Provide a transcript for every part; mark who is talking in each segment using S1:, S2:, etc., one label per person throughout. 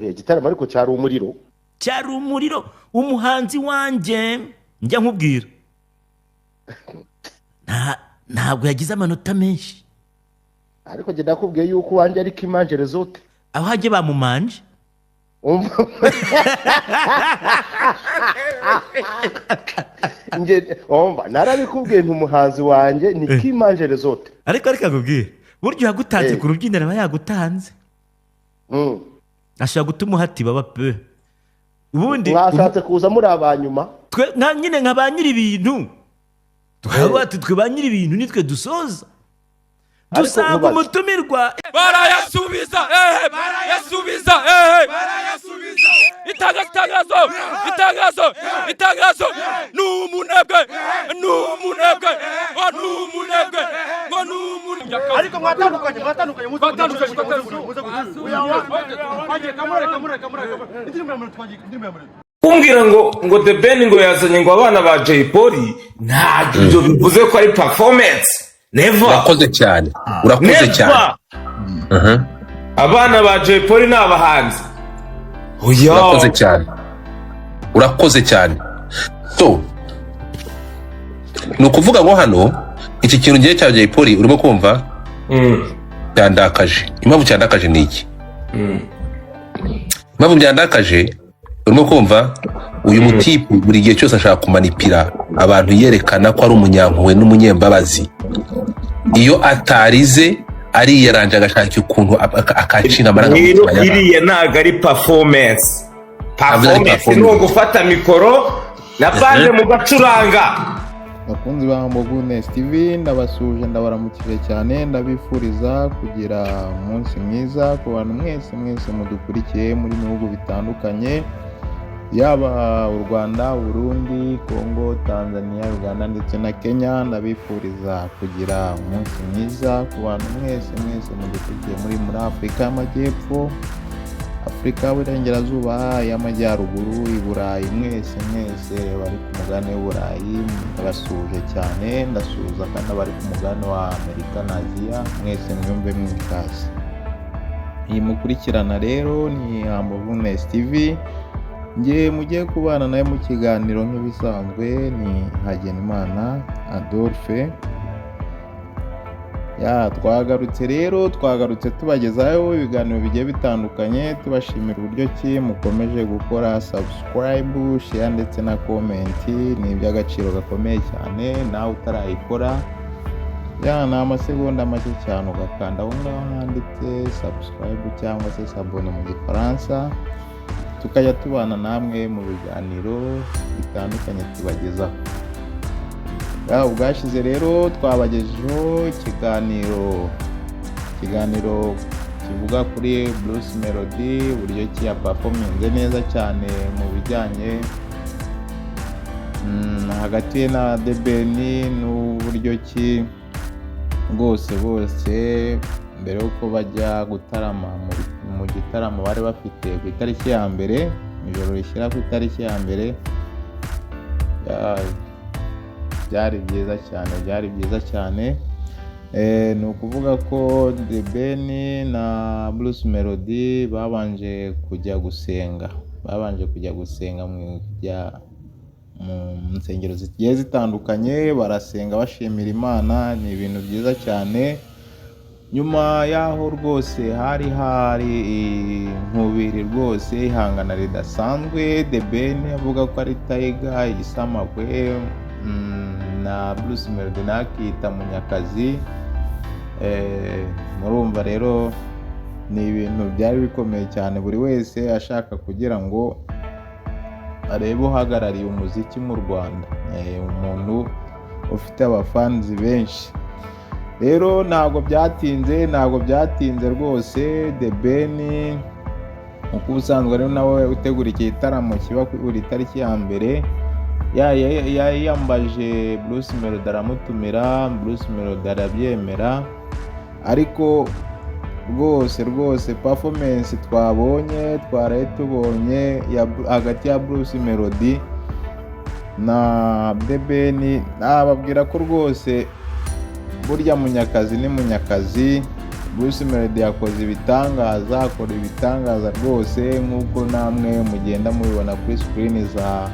S1: igitaramo ariko cyari umuriro umuhanzi wanjye njya nkubwira ntabwo yagize amanota menshi
S2: ariko njye nakubwiye yuko wanjye ari Kimanje Resort
S1: aho hajye bamumanje
S2: narabikubwiye ntumuhanzi wanjye ni Kimanje Resort
S1: ariko akubwira buryo yagutanze ku rubyiniro aba yagutanze ashaka gutuma uhatiba bape ubundi
S2: mwashatse kuza muri abanyuma
S1: twe nyine nka ba nyiri ibintu twe ba nyiri ibintu nitwe dusoza dusanga umutumirwa
S3: barayasubiza itangazo n'umunebwe
S4: ariko mwatandukanye
S3: kumbwira ngo The Ben ngo yazanye ngo abana ba Jay Polly ntabwo ibyo bivuze ko ari performance. Never.
S5: Urakoze cyane
S3: abana ba Jay Polly ni abahanzi.
S5: urakoze cyane so ni ukuvuga ngo hano iki kintu ngiye cya Jay Polly urimo kumva cyandakaje. Impamvu cyandakaje ni iki? Impamvu byandakaje urimo kumva uyu mutipe buri gihe cyose ashaka kumanipira abantu yerekana ko ari umunyankuwe n'umunyembabazi. Iyo atarize ari yaranje agashaka ukuntu akacina amarangamutima
S3: y'abantu. Iriya ntago ari performance ni ugufata mikoro na bande mu gacuranga.
S6: Bakunzi ba Mogunes TV ndabasuje ndabaramukije cyane ndabifuriza kugira umunsi mwiza ku bantu mwese mudukurikiye muri bihugu bitandukanye yaba u Rwanda, Burundi, Kongo, Tanzania, Uganda ndetse na Kenya. Ndabifuriza kugira umunsi mwiza ku bantu mwese mudukurikiye muri Afrika y'Amajyepfo, Afrika y'Uburengerazuba, y'Amajyaruguru, i Burayi mwese bari ku mugabane w'Uburayi ndabasuje cyane. Ndasuhuza kandi abari ku mugabane wa Amerika na Aziya mwese mwumve mwikaze. Iyi mukurikirana rero ni Mogunes TV. Ngiye mugiye kubana nawe mu kiganiro nk'ibisanzwe ni Hagenimana Adolphe. Twagarutse tubagezaho ibiganiro bigiye bitandukanye tubashimira uburyo ki mukomeje gukora subscribe, share ndetse na comment. Ni iby'agaciro gakomeye cyane. Nawe utarayikora ni amasegonda make cyane ugakanda aho ngaho handitse subscribe cyangwa se s'abonner mu gifaransa, tukajya tubana namwe mu biganiro bitandukanye tubagezaho. Ubwashize rero twabagejeho ikiganiro kivuga kuri Bruce Melody, uburyo ki yaperforminze neza cyane mu bijyanye hagati ye na The Ben, n'uburyo ki bose mbere yuko bajya gutarama mu gitaramo bari bafite ku itariki ya mbere, ijoro rishyira ku itariki ya mbere, byari byiza cyane. Ni ukuvuga ko The Ben na Bruce Melody babanje kujya gusenga mu nsengero zigiye zitandukanye, barasenga bashimira Imana. Ni ibintu byiza cyane. Nyuma yaho rwose hari inkubiri rwose, ihangana ridasanzwe. The Ben avuga ko ari Tiger igisamagwe na Bruce Melody nakita Munyakazi. Murumva rero ni ibintu byari bikomeye cyane, buri wese ashaka kugira ngo arebe uhagarariye umuziki mu Rwanda, umuntu ufite abafanzi benshi. Rero ntabwo byatinze rwose. The Ben uko ubusanzwe rero nawe utegura iki gitaramo kiba kuri tariki ya mbere, yayambaje Bruce Melody aramutumira, Bruce Melody arabyemera. Ariko rwose performance twaraye tubonye hagati ya Bruce Melody na The Ben, nababwira ko rwose burya Munyakazi ni Munyakazi. Bruce Melody yakoze ibitangaza, akora ibitangaza rwose nk'uko namwe mugenda mubibona kuri screen za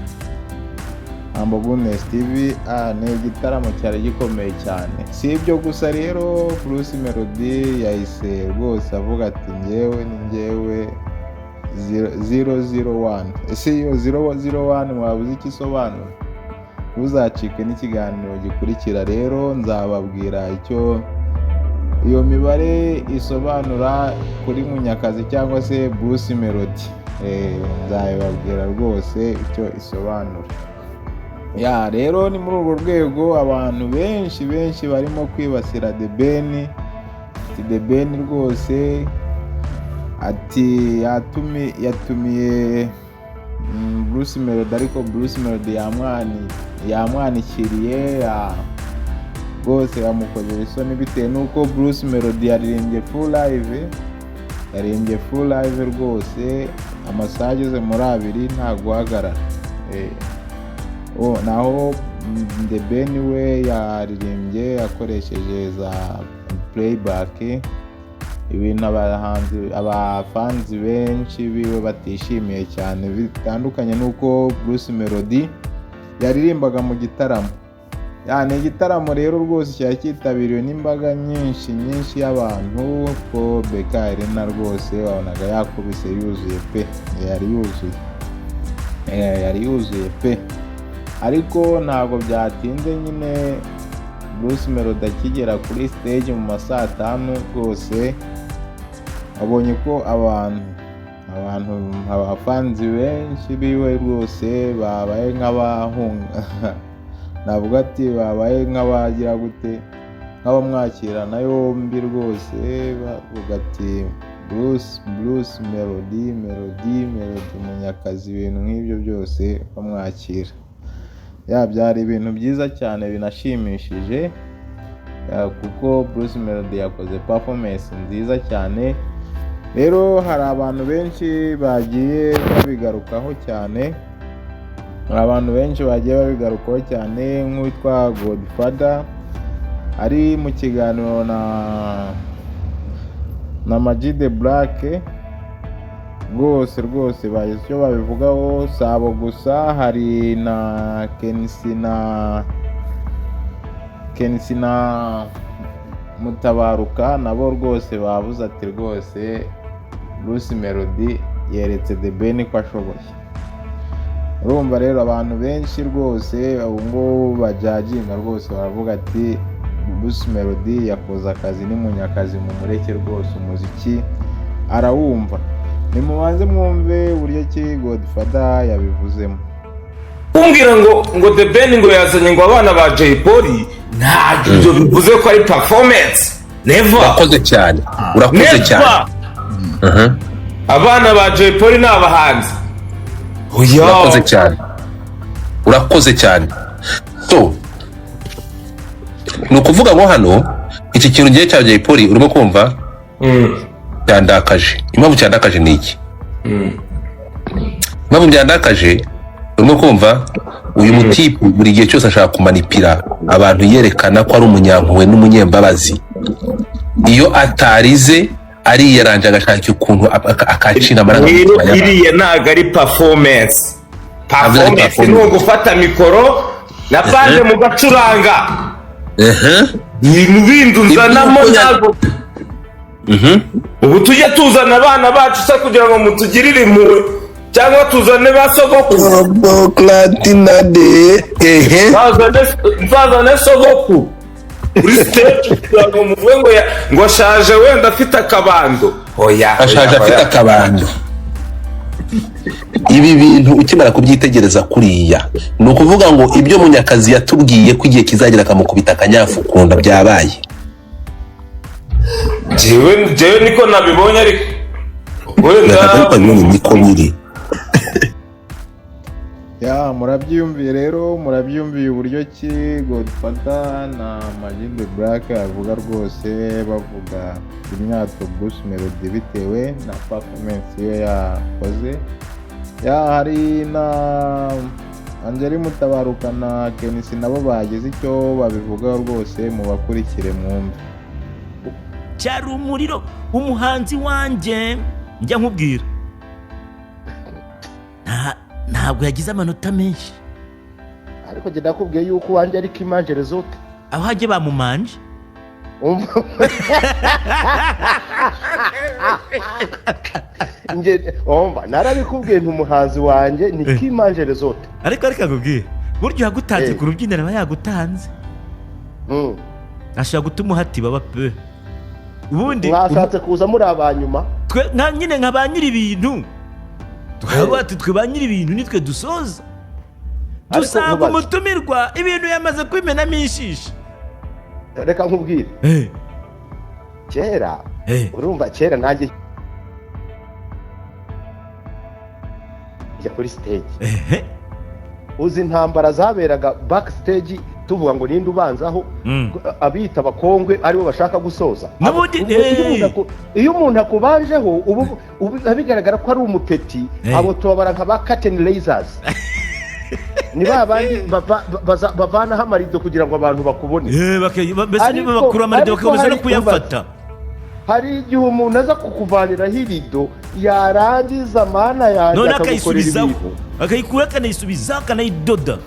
S6: Humble Goodness TV. Ni igitaramo cyari gikomeye cyane. Si ibyo gusa rero, Bruce Melody yahise rwose avuga ati njyewe ni njyewe 001. Ese iyo 001 mwabuze ikisobanuro? Uzacike n'ikiganiro gikurikira rero nzababwira icyo iyo mibare isobanura kuri Munyakazi cyangwa se Bruce Melody. Nzababwira rwose icyo isobanura. Rero ni muri urwo rwego abantu benshi barimo kwibasira The Ben. The Ben rwose ati yatumiye Bruce Melody, ariko Bruce Melody yamwanikiriye rwose yamukoze isoni bitewe nuko Bruce Melody yaririmbye full live rwose, amasaha ageze muri 2 nta guhagarara. Naho The Ben we yaririmbye akoresheje za playback, ibintu abafanzi benshi biwe batishimiye cyane, bitandukanye nuko Bruce Melody yaririmbaga mu gitaramo. Ni igitaramo rero rwose cyari cyitabiriwe n'imbaga nyinshi y'abantu, ko Beka Arena rwose wabonaga yakubise yuzuye pe, yari yuzuye pe. Ariko ntabwo byatinze nyine Bruce Melody akigera kuri stage mu masaa 5 rwose abonye ko abafanzi benshi biwe rwose babaye nk'abahunga navuga ati babaye nk'abagira gute, nk'abamwakirana yombi rwose, bavuga ati Bruce Melody Munyakazi, ibintu nk'ibyo byose bamwakira. Byari ibintu byiza cyane binashimishije, kuko Bruce Melody yakoze performance nziza cyane. Rero hari abantu benshi bagiye babigarukaho cyane, nk'uwitwa Godfather ari mu kiganiro na Maji The Black rwose bagize icyo babivugaho. Sabo gusa, hari na Kenisi na Mutabaruka nabo rwose bavuze ati rwose Bruce Melody yeretse The Ben ko ashoboye. Urumva rero abantu benshi rwose ngo bajajinga rwose baravuga ati Bruce Melody yakoze akazi, ni Munyakazi mumureke rwose, umuziki arawumva. Nimubanze mwumve uburyo ki Godfather yabivuzemo.
S3: Kumbwira ngo The Ben ngo yazanye ngo abana ba Jay Polly, nta ibyo bivuze ko ari performance. Never.
S5: Urakoze cyane.
S3: Abana ba Jay Polly ni abahanzi.
S5: Urakoze cyane. So ni ukuvuga ngo hano iki kintu gihe cya Jay Polly urimo kumva cyandakaje. Impamvu cyandakaje ni iki? Impamvu byandakaje urimo kumva uyu mutipu buri gihe cyose ashaka kumanipira abantu yerekana ko ari umunyankuwe n'umunyembabazi. Iyo atarize ari yaranje agashaka ukuntu akacina amarangamutima.
S3: Iriya ntago ari performance. Performance ni ugufata mikoro na bande mu gacuranga. Ibintu bindi uzanamo ntabwo. Ubu tujya tuzana abana bacu se kugira ngo mutugirire impuhwe, cyangwa tuzane ba sogokuru bazane sogokuru kuri stage kugira ngo muvuge ngo ashaje wenda afite akabando.
S5: Ashaje afite akabando. Ibi bintu ukimara kubyitegereza kuriya ni ukuvuga ngo ibyo Munyakazi yatubwiye ko igihe kizagera akamukubita akanyafu kunda byabaye.
S3: Jewe niko nabibonye, ariko wenda
S5: niko biri.
S6: murabyumviye uburyo ki Godfather na Maji The Black avuga rwose, bavuga imyato Bruce Melody bitewe na performance yo yakoze. Hari na Angeli Mutabaruka na Kenisi nabo bagize icyo babivugaho rwose, mu bakurikire mwumve.
S1: haracyari umuriro. Umuhanzi wanjye njya nkubwira ntabwo yagize amanota menshi,
S2: ariko njye nakubwiye yuko uwanjye ari Kimanje Rezote.
S1: aho hajye bamumanje.
S2: narabikubwiye umuhanzi wanjye ni Kimanje Rezote.
S1: ariko akakubwira buryo yagutanze ku rubyiniro aba yagutanze, ashobora gutuma uhatiba pe. Ubundi
S2: mwashatse kuza muri abanyuma,
S1: twe nyine nka ba nyiri ibintu twe ba nyiri ibintu nitwe dusoza, dusanga umutumirwa ibintu yamaze kwimenamo inshisha.
S2: reka nkubwire kera, urumva kera nanjye njya kuri stage, uzi intambara zaberaga backstage, tuvuga ngo ninde ubanzaho, abita abakongwe aribo bashaka gusoza. Iyo umuntu akubanjeho ubu bigaragara ko ari umupeti, abo tubabara nka ba curtain lasers. Ni babandi bavanaho amarido kugira ngo abantu bakubone,
S1: mbese niba bakura amarido bakakomeza no kuyafata.
S2: Hari igihe umuntu aza kukuvaniraho irido, yarangiza mana yanjye
S1: none akayisubizaho, akayikura akanayisubizaho, akanayidoda.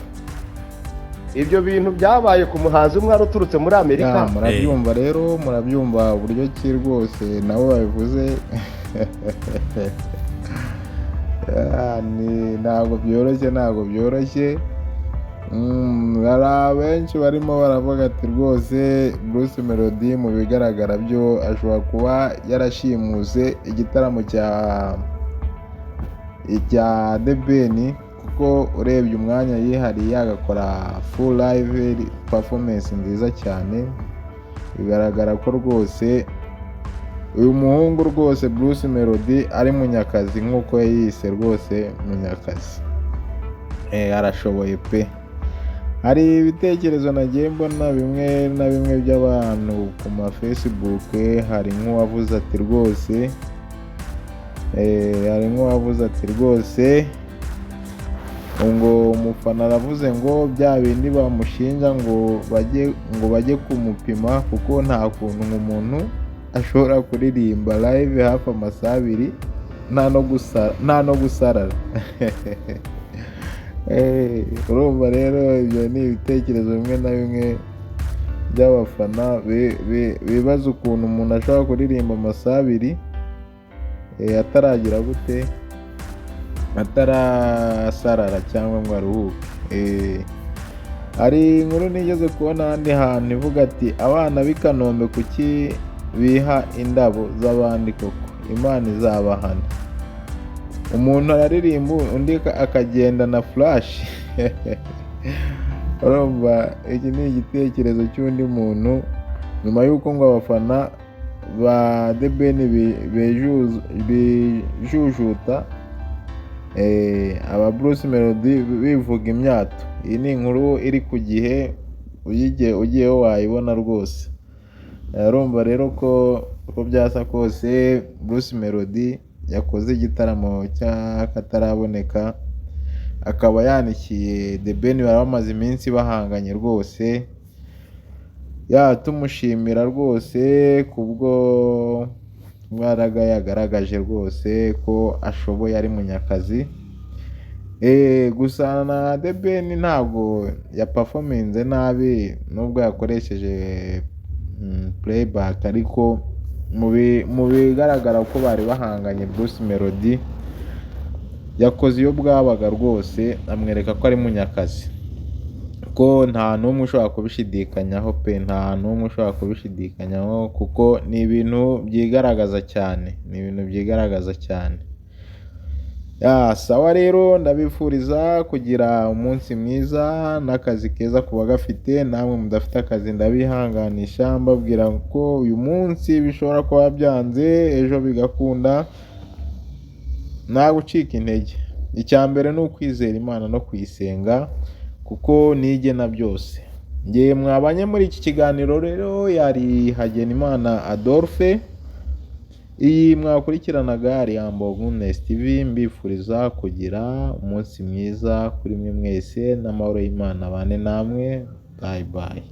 S2: Ibyo bintu byabaye ku muhanzi umwe uturutse muri Amerika.
S6: Murabyumva rero, murabyumva uburyo ki rwose nabo babivuze. Ntabwo byoroshye. Hari abenshi barimo baravuga ati rwose Bruce Melody mu bigaragara byo ashobora kuba yarashimuse igitaramo cya The Ben, kuko urebye umwanya yihariye agakora full live performance nziza cyane. Bigaragara ko rwose uyu muhungu rwose Bruce Melody ari munyakazi, nk'uko yayise rwose munyakazi. Arashoboye pe. Hari ibitekerezo nagiye mbona bimwe na bimwe by'abantu ku ma Facebook, hari nk'uwavuze ati rwose ngo umufana aravuze ngo bya bindi bamushinja ngo bajye kumupima, kuko nta kuntu umuntu ashobora kuririmba live hafi amasaha 2 nta no gusarara. Urumva rero ibyo ni ibitekerezo bimwe na bimwe by'abafana bibaza ukuntu umuntu ashobora kuririmba amasaha 2 ataragira gute, atarasarara cyangwa ngo aruhuke. Hari inkuru nigeze kubona ahandi hantu ivuga ati abana b'i Kanombe kuki biha indabo z'abandi, koko Imana izabahana. Umuntu araririmba undi akagenda na flash. Urumva iki ni igitekerezo cy'undi muntu, nyuma y'uko ngo abafana ba The Ben bejujuta aba Bruce Melody bivuga imyato. Iyi ni inkuru iri ku Gihe, ugiyeho wayibona rwose. Urumva rero ko byasa kose Bruce Melody yakoze igitaramo cy'akataraboneka, akaba yanikiye The Ben, bari bamaze iminsi bahanganye rwose. Tumushimira rwose kubwo mwaraga yagaragaje rwose ko ashoboye, ari munyakazi. Gusa na The Ben ntabwo yaperforminze nabi, nubwo yakoresheje playback, ariko mu bigaragara ko bari bahanganye, Bruce Melody yakoze iyo bwabaga rwose, amwereka ko ari munyakazi, ko nta n'umwe ushobora kubishidikanyaho pe, kuko ni ibintu byigaragaza cyane. Sawa rero, ndabifuriza kugira umunsi mwiza n'akazi keza kuba gafite. Namwe mudafite akazi ndabihanganisha, mbabwira ko uyu munsi bishobora kuba byanze, ejo bigakunda. Nta gucika intege. Icya mbere ni ukwizera Imana no kuyisenga, kuko nigena byose. Ngiye mwabanye muri iki kiganiro rero yari Hagenimana Adolphe. Iyi mwakurikiranaga ari Ambogunes TV, mbifuriza kugira umunsi mwiza kuri mwe mwese, n'amahoro y'Imana bane namwe. Bye bye.